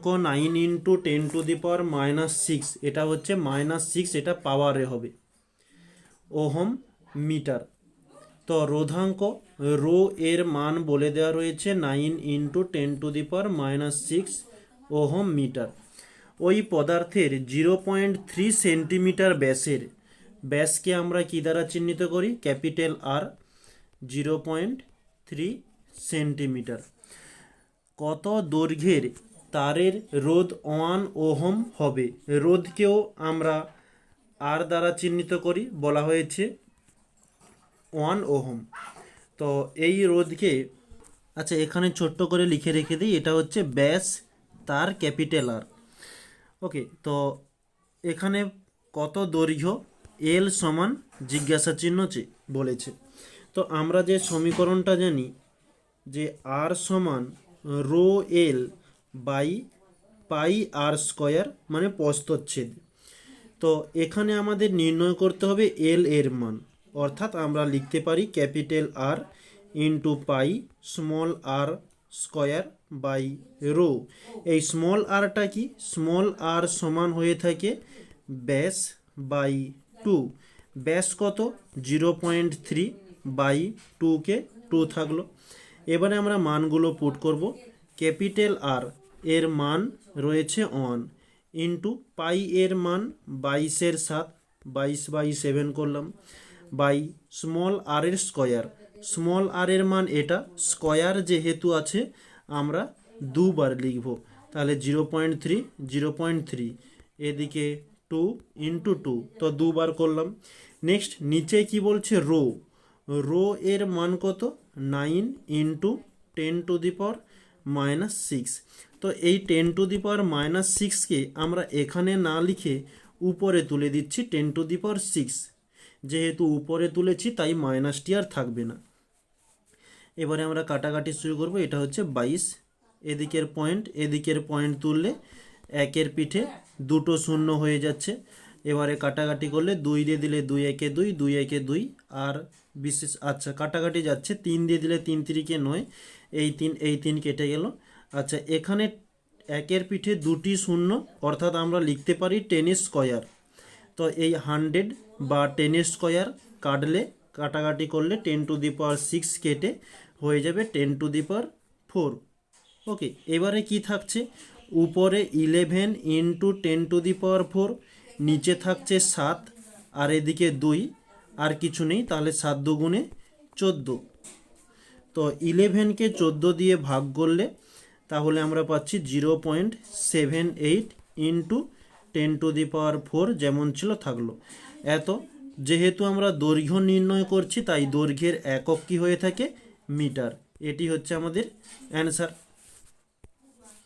রোধাঙ্ক 9 into 10⁻⁻6, এটা হচ্ছে -6, এটা পাওয়ারে হবে ওহম মিটার। তো রোধাঙ্ক রো এর মান বলে দেওয়া রয়েছে 9 ইন্টু 10⁻⁻6 ওহম মিটার। ওই পদার্থের 0.3 সেন্টিমিটার ব্যাসকে আমরা কি দ্বারা চিহ্নিত করি? Capital R, 0.3 centimetre. কত দৈর্ঘ্যের তারের রোধ 1 ওহম হবে? রোধকেও আমরা আর দ্বারা চিহ্নিত করি, বলা হয়েছে 1 ওহম। তো এই রোধকে, আচ্ছা এখানে ছোট্ট করে লিখে রেখে দিই, এটা হচ্ছে ব্যাস তার ক্যাপিটাল আর। ওকে, তো এখানে কত দৈর্ঘ্য? এল সমান জিজ্ঞাসা চিহ্ন বলেছে। তো আমরা যে সমীকরণটা জানি যে আর সমান rho L by pi r square, মানে প্রস্থচ্ছেদ। তো এখানে আমাদের নির্ণয় করতে হবে এল এর মান, অর্থাৎ আমরা লিখতে পারি capital R into pi small r square by rho. এই স্মল আরটা কি? স্মল আর সমান হয়ে থাকে ব্যাস বাই 2। ব্যাস কত? 0.3 বাই 2কে 2 থাকলো। এবারে আমরা মানগুলো পুট করব। ক্যাপিটাল আর এর মান রয়েছে 1 ইন্টু পাই এর মান 22-এর 7, 22/7 করলাম, বাই স্মল আর এর স্কয়ার। স্মল আর এর মান এটা, স্কয়ার যেহেতু আছে আমরা দুবার লিখব, তাহলে 0.3, এদিকে 2 ইন্টু 2, তো দুবার করলাম। নেক্সট নিচে কি বলছে? রো এর মান কত? 9 ইন্টু 10⁻⁻6। তো এই 10⁻⁻6কে আমরা এখানে না লিখে উপরে তুলে দিচ্ছি 10⁻6। যেহেতু উপরে তুলেছি তাই মাইনাসটি আর থাকবে না। এবারে আমরা কাটাকাটি শুরু করব। এটা হচ্ছে 22, এদিকের পয়েন্ট তুললে একের পিঠে দুটো শূন্য হয়ে যাচ্ছে। এবারে কাটাকাটি করলে 2 দিয়ে দিলে 2 একে 2, 2 একে 2, আর বিশেষ আচ্ছা কাটাকাটি যাচ্ছে, 3 দিয়ে দিলে 3 3-কে 9, এই 3 কেটে গেল। আচ্ছা এখানে একের পিঠে দুটি শূন্য, অর্থাৎ আমরা লিখতে পারি 10 স্কয়ার। তো এই 100 বা 10 স্কয়ার কাটাকাটি করলে 10⁻6 কেটে হয়ে যাবে 10⁻4। ওকে, এবারে কি থাকছে? উপরে 11 ইন্টু 10⁻4, নিচে থাকছে 7, আর এদিকে 2, আর কিছু নেই, তাহলে 7 দুগুণে 14। তো 11কে 14 দিয়ে ভাগ করলে তাহলে আমরা পাচ্ছি 0.78 ইন্টু 10⁻4, যেমন ছিল থাকলো। এত, যেহেতু আমরা দৈর্ঘ্য নির্ণয় করছি তাই দৈর্ঘ্যের একক কি হয়ে থাকে? মিটার। এটি হচ্ছে আমাদের অ্যান্সার।